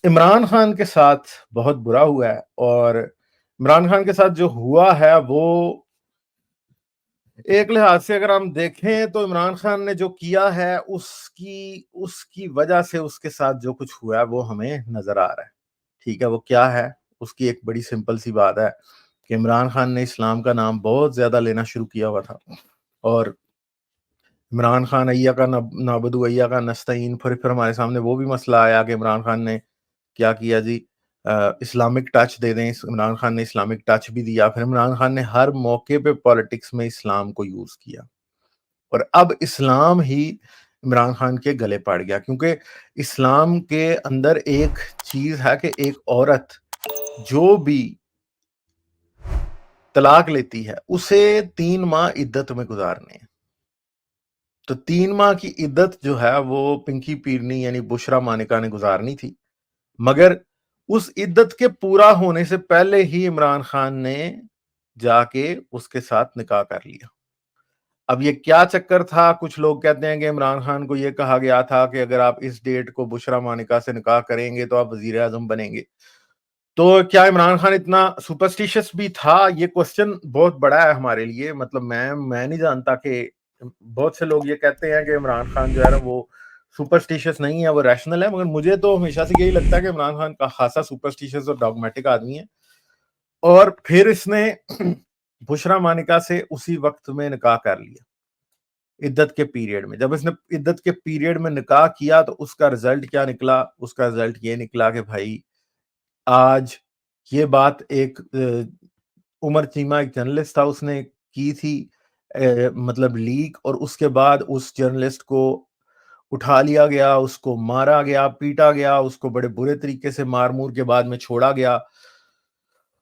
عمران خان کے ساتھ بہت برا ہوا ہے، اور عمران خان کے ساتھ جو ہوا ہے وہ ایک لحاظ سے اگر ہم دیکھیں تو عمران خان نے جو کیا ہے اس کی وجہ سے اس کے ساتھ جو کچھ ہوا ہے وہ ہمیں نظر آ رہا ہے. ٹھیک ہے، وہ کیا ہے؟ اس کی ایک بڑی سمپل سی بات ہے کہ عمران خان نے اسلام کا نام بہت زیادہ لینا شروع کیا ہوا تھا، اور عمران خان ایا کا نعبدو ایا کا نستعین، پھر ہمارے سامنے وہ بھی مسئلہ آیا کہ عمران خان نے کیا کیا جی، اسلامک ٹچ دے دیں. عمران خان نے اسلامک ٹچ بھی دیا، پھر عمران خان نے ہر موقع پہ پالیٹکس میں اسلام کو یوز کیا، اور اب اسلام ہی عمران خان کے گلے پڑ گیا، کیونکہ اسلام کے اندر ایک چیز ہے کہ ایک عورت جو بھی طلاق لیتی ہے اسے 3 ماہ عدت میں گزارنے ہیں. تو 3 ماہ کی عدت جو ہے وہ پنکی پیرنی یعنی بشرا مانکا نے گزارنی تھی، مگر اس عدت کے پورا ہونے سے پہلے ہی عمران خان نے جا کے اس کے ساتھ نکاح کر لیا. اب یہ کیا چکر تھا؟ کچھ لوگ کہتے ہیں کہ عمران خان کو یہ کہا گیا تھا کہ اگر آپ اس ڈیٹ کو بشرا مانکا سے نکاح کریں گے تو آپ وزیر اعظم بنیں گے. تو کیا عمران خان اتنا سپرسٹیشس بھی تھا؟ یہ کوسچن بہت بڑا ہے ہمارے لیے. مطلب میں نہیں جانتا کہ بہت سے لوگ یہ کہتے ہیں کہ عمران خان جو ہے نا وہ سپرسٹیشس نہیں ہے، وہ ریشنل ہے، مگر مجھے تو ہمیشہ سے یہی لگتا ہے کہ عمران خان کا خاصا سپرسٹیشس اور ڈاگمیٹک آدمی ہے. اور پھر اس نے بشرا مانکا سے اسی وقت میں نکاح کر لیا عدت کے پیریڈ میں. جب اس نے عدت کے پیریڈ میں نکاح کیا تو اس کا رزلٹ کیا نکلا؟ اس کا رزلٹ یہ نکلا کہ بھائی آج یہ بات ایک عمر چیمہ ایک جرنلسٹ تھا، اس نے کی تھی مطلب لیک، اور اس کے بعد اس جرنلسٹ کو اٹھا لیا گیا، اس کو مارا گیا، پیٹا گیا، اس کو بڑے برے طریقے سے مار مور کے بعد میں چھوڑا گیا،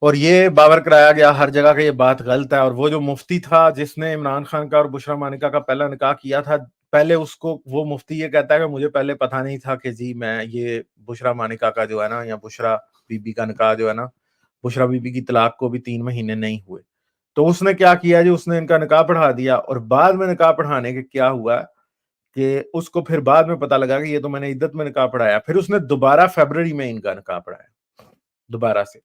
اور یہ باور کرایا گیا ہر جگہ کہ یہ بات غلط ہے. اور وہ جو مفتی تھا جس نے عمران خان کا اور بشرا مانکا کا پہلا نکاح کیا تھا، پہلے اس کو وہ مفتی یہ کہتا ہے کہ مجھے پہلے پتہ نہیں تھا کہ جی میں یہ بشرا مانکا کا جو ہے نا، یا بشرا بی بی کا نکاح جو ہے نا، بشرا بی بی کی طلاق کو بھی 3 مہینے نہیں ہوئے. تو اس نے کیا کیا جی، اس نے ان کا نکاح پڑھا دیا، اور بعد میں نکاح پڑھانے کے کیا ہوا کہ اس کو پھر بعد میں پتہ لگا کہ یہ تو میں نے عدت میں نکاح پڑھایا. پھر اس نے دوبارہ فیبرری میں ان کا نکاح پڑھایا دوبارہ سے،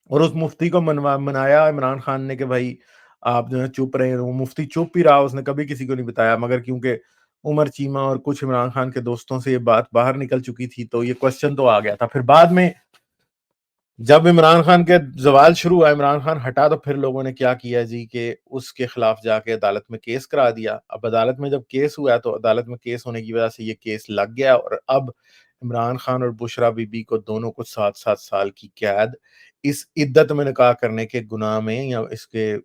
اور اس مفتی کو منایا عمران خان نے کہ بھائی آپ جو ہے چپ رہے. وہ مفتی چپ ہی رہا، اس نے کبھی کسی کو نہیں بتایا، مگر کیونکہ عمر چیمہ اور کچھ عمران خان کے دوستوں سے یہ بات باہر نکل چکی تھی تو یہ کوسچن تو آ گیا تھا. پھر بعد میں جب عمران خان کے زوال شروع ہوا، عمران خان ہٹا، تو پھر لوگوں نے کیا کیا جی کہ اس کے خلاف جا کے عدالت میں کیس کرا دیا. اب عدالت میں جب کیس ہوا تو عدالت میں کیس ہونے کی وجہ سے یہ کیس لگ گیا، اور اب عمران خان اور بشرا بی بی کو دونوں کو 7 سال کی قید اس عدت میں نکاح کرنے کے گناہ میں یا اس کے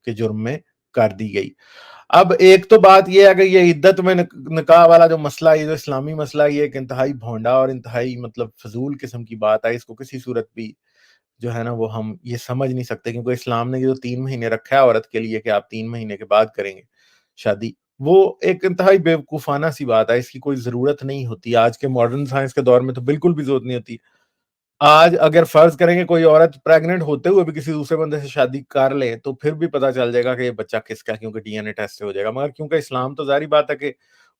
جرم میں کر دی گئی. اب ایک تو بات یہ ہے کہ یہ عدت میں نکاح والا جو مسئلہ، یہ جو اسلامی مسئلہ، یہ ایک انتہائی بھونڈا اور انتہائی مطلب فضول قسم کی بات ہے. اس کو کسی صورت بھی جو ہے نا وہ ہم یہ سمجھ نہیں سکتے، کیونکہ اسلام نے جو 3 مہینے رکھا ہے عورت کے لیے کہ آپ 3 مہینے کے بعد کریں گے شادی، وہ ایک انتہائی بیوقوفانہ سی بات ہے. اس کی کوئی ضرورت نہیں ہوتی. آج کے ماڈرن سائنس کے دور میں تو بالکل بھی ضرورت نہیں ہوتی. آج اگر فرض کریں گے کوئی عورت پریگننٹ ہوتے ہوئے بھی کسی دوسرے بندے سے شادی کر لے تو پھر بھی پتہ چل جائے گا کہ یہ بچہ کس کا، کیونکہ ڈی این اے ٹیسٹ سے ہو جائے گا. مگر کیونکہ اسلام تو ظاہری بات ہے کہ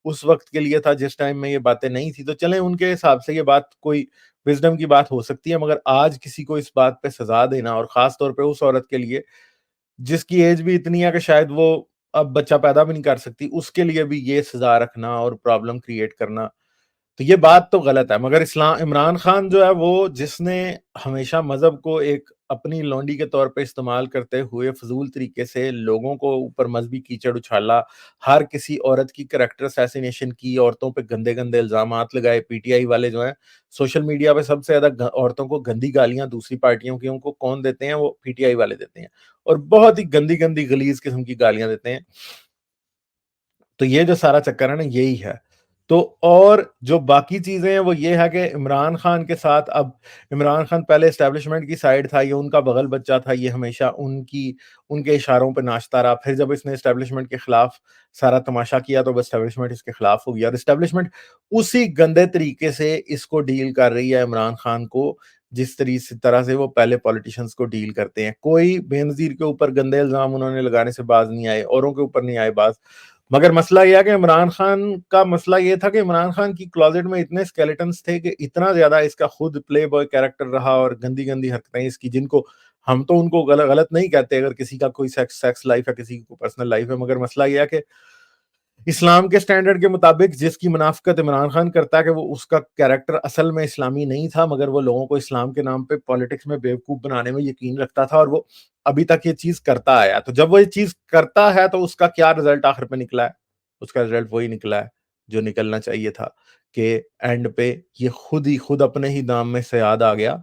اس وقت کے لیے تھا جس ٹائم میں یہ باتیں نہیں تھی، تو چلیں ان کے حساب سے یہ بات کوئی وزڈم کی بات ہو سکتی ہے. مگر آج کسی کو اس بات پہ سزا دینا، اور خاص طور پہ اس عورت کے لیے جس کی ایج بھی اتنی ہے کہ شاید وہ اب بچہ پیدا بھی نہیں کر سکتی، اس کے لیے بھی یہ سزا رکھنا اور پرابلم کریٹ کرنا، تو یہ بات تو غلط ہے. مگر عمران خان جو ہے وہ جس نے ہمیشہ مذہب کو ایک اپنی لونڈی کے طور پہ استعمال کرتے ہوئے فضول طریقے سے لوگوں کو اوپر مذہبی کیچڑ اچھالا، ہر کسی عورت کی کریکٹر اسیسینیشن کی، عورتوں پہ گندے گندے الزامات لگائے. پی ٹی آئی والے جو ہیں سوشل میڈیا پہ سب سے زیادہ عورتوں کو گندی گالیاں دوسری پارٹیوں کی ان کو کون دیتے ہیں؟ وہ پی ٹی آئی والے دیتے ہیں، اور بہت ہی گندی گندی غلیظ قسم کی گالیاں دیتے ہیں. تو یہ جو سارا چکر ہے نا یہی ہے. تو اور جو باقی چیزیں ہیں وہ یہ ہے کہ عمران خان کے ساتھ اب عمران خان پہلے اسٹیبلشمنٹ کی سائیڈ تھا، یہ ان کا بغل بچہ تھا، یہ ہمیشہ ان کے اشاروں پہ ناچتا رہا. پھر جب اس نے اسٹیبلشمنٹ کے خلاف سارا تماشا کیا تو بس اسٹیبلشمنٹ اس کے خلاف ہو گیا، اور اسٹیبلشمنٹ اسی گندے طریقے سے اس کو ڈیل کر رہی ہے عمران خان کو جس طرح سے وہ پہلے پولیٹیشنز کو ڈیل کرتے ہیں. کوئی بے نظیر کے اوپر گندے الزام انہوں نے لگانے سے باز نہیں آئے، اوروں کے اوپر نہیں آئے باز. مگر مسئلہ یہ ہے کہ عمران خان کا مسئلہ یہ تھا کہ عمران خان کی کلوزٹ میں اتنے اسکیلیٹنس تھے کہ اتنا زیادہ اس کا خود پلے بوائے کیریکٹر رہا اور گندی گندی حرکتیں اس کی، جن کو ہم تو ان کو غلط نہیں کہتے اگر کسی کا کوئی سیکس لائف ہے، کسی کو پرسنل لائف ہے، مگر مسئلہ یہ ہے کہ اسلام کے سٹینڈرڈ کے مطابق جس کی منافقت عمران خان کرتا ہے کہ وہ اس کا کیریکٹر اصل میں اسلامی نہیں تھا، مگر وہ لوگوں کو اسلام کے نام پہ پالیٹکس میں بیوقوف بنانے میں یقین رکھتا تھا، اور وہ ابھی تک یہ چیز کرتا آیا. تو جب وہ یہ چیز کرتا ہے تو اس کا کیا رزلٹ آخر پہ نکلا ہے؟ اس کا رزلٹ وہی نکلا ہے جو نکلنا چاہیے تھا، کہ اینڈ پہ یہ خود اپنے ہی دام میں سیاد آ گیا،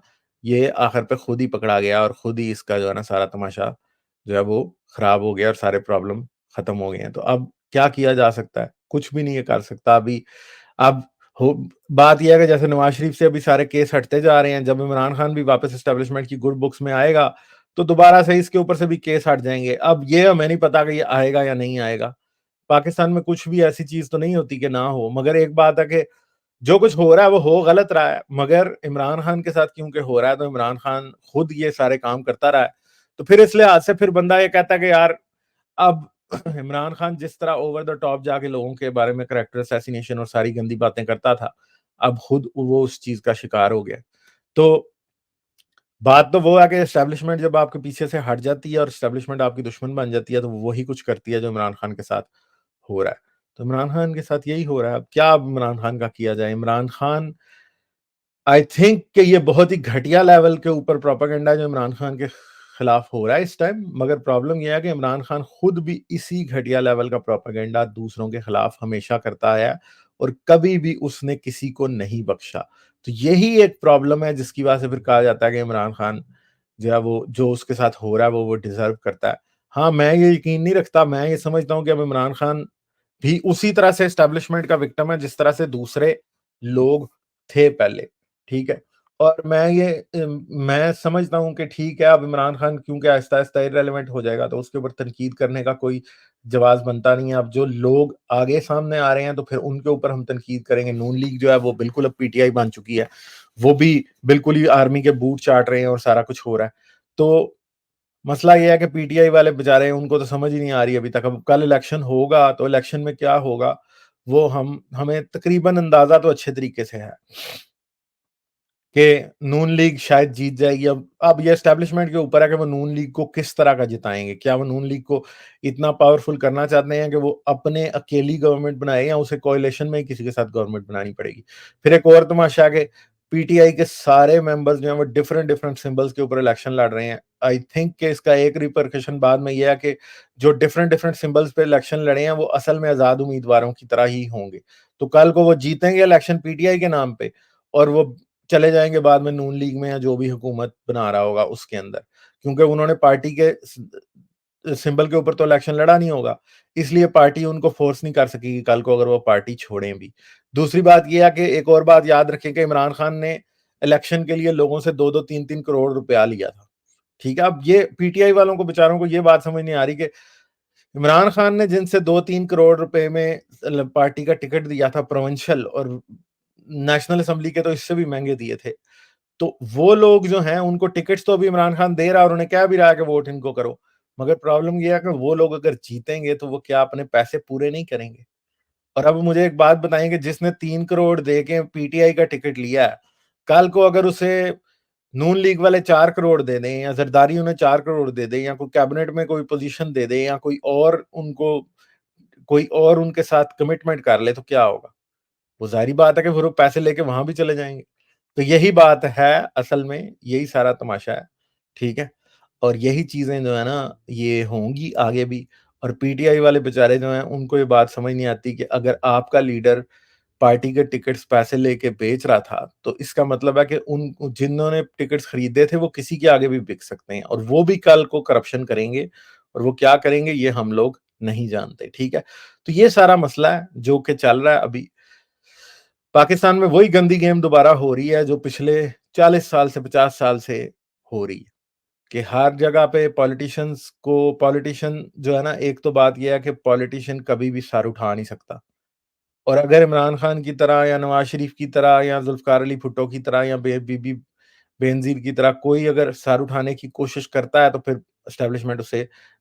یہ آخر پہ خود ہی پکڑا گیا، اور خود ہی اس کا جو ہے نا سارا تماشا جو ہے وہ خراب ہو گیا اور سارے پرابلم ختم ہو گئے ہیں. تو اب کیا کیا جا سکتا ہے؟ کچھ بھی نہیں یہ کر سکتا ابھی. اب بات یہ ہے کہ جیسے نواز شریف سے ابھی سارے کیس ہٹتے جا رہے ہیں، جب عمران خان بھی واپس اسٹیبلشمنٹ کی گڈ بکس میں آئے گا تو دوبارہ سے اس کے اوپر سے بھی کیس ہٹ جائیں گے. اب یہ ہمیں نہیں پتا کہ یہ آئے گا یا نہیں آئے گا. پاکستان میں کچھ بھی ایسی چیز تو نہیں ہوتی کہ نہ ہو، مگر ایک بات ہے کہ جو کچھ ہو رہا ہے وہ ہو غلط رہا ہے، مگر عمران خان کے ساتھ کیونکہ ہو رہا ہے تو عمران خان خود یہ سارے کام کرتا رہا ہے، تو پھر اس لحاظ سے پھر بندہ یہ کہتا ہے کہ یار اب عمران خان جس طرح اوور دا ٹاپ جا کے لوگوں کے بارے میں کریکٹر اسیسینیشن اور ساری گندی باتیں کرتا تھا، اب خود وہ اس چیز کا شکار ہو گیا. تو بات تو وہ ہے کہ اسٹیبلشمنٹ جب آپ کے پیچھے سے ہٹ جاتی ہے اور اسٹیبلشمنٹ آپ کی دشمن بن جاتی ہے تو وہی کچھ کرتی ہے جو عمران خان کے ساتھ ہو رہا ہے. تو عمران خان کے ساتھ یہی ہو رہا ہے. اب کیا عمران خان کا کیا جائے؟ عمران خان آئی تھنک کہ یہ بہت ہی گھٹیا لیول کے اوپر پروپیگنڈا جو عمران خان کے خلاف ہو رہا ہے اس ٹائم، مگر پرابلم یہ ہے کہ عمران خان خود بھی اسی گھٹیا لیول کا پروپیگنڈا دوسروں کے خلاف ہمیشہ کرتا آیا اور کبھی بھی اس نے کسی کو نہیں بخشا. تو یہی ایک پرابلم ہے جس کی وجہ سے پھر کہا جاتا ہے کہ عمران خان جو ہے وہ جو اس کے ساتھ ہو رہا ہے وہ ڈیزرو کرتا ہے. ہاں میں یہ یقین نہیں رکھتا، میں یہ سمجھتا ہوں کہ اب عمران خان بھی اسی طرح سے اسٹیبلشمنٹ کا وکٹم ہے جس طرح سے دوسرے لوگ تھے پہلے. ٹھیک ہے، اور میں سمجھتا ہوں کہ ٹھیک ہے اب عمران خان کیونکہ آہستہ آہستہ ارریلیونٹ ہو جائے گا تو اس کے اوپر تنقید کرنے کا کوئی جواز بنتا نہیں ہے. اب جو لوگ آگے سامنے آ رہے ہیں تو پھر ان کے اوپر ہم تنقید کریں گے. نون لیگ جو ہے وہ بالکل اب پی ٹی آئی بن چکی ہے، وہ بھی بالکل ہی آرمی کے بوٹ چاٹ رہے ہیں اور سارا کچھ ہو رہا ہے. تو مسئلہ یہ ہے کہ پی ٹی آئی والے بےچارے ان کو تو سمجھ ہی نہیں آ رہی ابھی تک. اب کل الیکشن ہوگا تو الیکشن میں کیا ہوگا وہ ہمیں تقریباً اندازہ تو اچھے طریقے سے ہے کہ نون لیگ شاید جیت جائے گی. اب یہ اسٹیبلشمنٹ کے اوپر ہے کہ وہ نون لیگ کو کس طرح کا جتائیں گے. کیا وہ نون لیگ کو اتنا پاورفل کرنا چاہتے ہیں کہ وہ اپنے اکیلی گورنمنٹ بنائے یا اسے کولیشن میں کسی کے ساتھ گورنمنٹ بنانی پڑے گی؟ پھر ایک اور تماشا کہ پی ٹی آئی کے سارے ممبرز جو ہیں وہ ڈفرینٹ سمبلز کے اوپر الیکشن لڑ رہے ہیں. آئی تھنک کہ اس کا ایک ریپرکشن بعد میں یہ ہے کہ جو ڈفرینٹ سمبلز پہ الیکشن لڑے ہیں وہ اصل میں آزاد امیدواروں کی طرح ہی ہوں گے. تو کل کو وہ جیتیں گے الیکشن پی ٹی آئی کے نام پہ اور وہ چلے جائیں گے بعد میں نون لیگ میں یا جو بھی حکومت بنا رہا ہوگا اس کے اندر، کیونکہ انہوں نے پارٹی کے سمبل کے اوپر تو الیکشن لڑا نہیں ہوگا، اس لیے پارٹی ان کو فورس نہیں کر سکے گی کل کو اگر وہ پارٹی چھوڑیں بھی. دوسری بات یہ ہے کہ ایک اور بات یاد رکھیں کہ عمران خان نے الیکشن کے لیے لوگوں سے 2-3 کروڑ روپیہ لیا تھا. ٹھیک ہے، اب یہ پی ٹی آئی والوں کو بیچاروں کو یہ بات سمجھ نہیں آ رہی کہ عمران خان نے جن سے 2-3 کروڑ روپے میں پارٹی کا ٹکٹ دیا تھا پروونشل اور نیشنل اسمبلی کے تو اس سے بھی مہنگے دیے تھے، تو وہ لوگ جو ہیں ان کو ٹکٹس تو ابھی عمران خان دے رہا اور انہیں کہہ بھی رہا ہے کہ ووٹ ان کو کرو، مگر پرابلم یہ ہے کہ وہ لوگ اگر جیتیں گے تو وہ کیا اپنے پیسے پورے نہیں کریں گے؟ اور اب مجھے ایک بات بتائیں کہ جس نے 3 کروڑ دے کے پی ٹی آئی کا ٹکٹ لیا ہے، کل کو اگر اسے نون لیگ والے 4 کروڑ دے دیں یا زرداری انہیں 4 کروڑ دے دیں یا کوئی کیبنٹ میں کوئی پوزیشن دے دے یا کوئی اور ان کے ساتھ کمٹمنٹ کر لے تو کیا ہوگا؟ وہ ظاہری بات ہے کہ پھر وہ پیسے لے کے وہاں بھی چلے جائیں گے. تو یہی بات ہے اصل میں، یہی سارا تماشا ہے. ٹھیک ہے، اور یہی چیزیں جو ہے نا یہ ہوں گی آگے بھی. اور پی ٹی آئی والے بےچارے جو ہیں ان کو یہ بات سمجھ نہیں آتی کہ اگر آپ کا لیڈر پارٹی کے ٹکٹس پیسے لے کے بیچ رہا تھا تو اس کا مطلب ہے کہ جنہوں نے ٹکٹس خریدے تھے وہ کسی کے آگے بھی بک سکتے ہیں اور وہ بھی کل کو کرپشن کریں گے، اور وہ کیا کریں گے یہ ہم لوگ نہیں جانتے. ٹھیک ہے، تو یہ سارا مسئلہ ہے جو کہ چل رہا ہے ابھی پاکستان میں. وہی گندی گیم دوبارہ ہو رہی ہے جو پچھلے 40 سال سے 50 سال سے ہو رہی ہے کہ ہر جگہ پہ پولیٹیشن جو ہے نا، ایک تو بات یہ ہے کہ پولیٹیشین کبھی بھی سر اٹھا نہیں سکتا، اور اگر عمران خان کی طرح یا نواز شریف کی طرح یا ذوالفقار علی بھٹو کی طرح یا بی بی بینظیر کی طرح کوئی اگر سر اٹھانے کی کوشش کرتا ہے تو پھر اسٹیبلشمنٹ اسے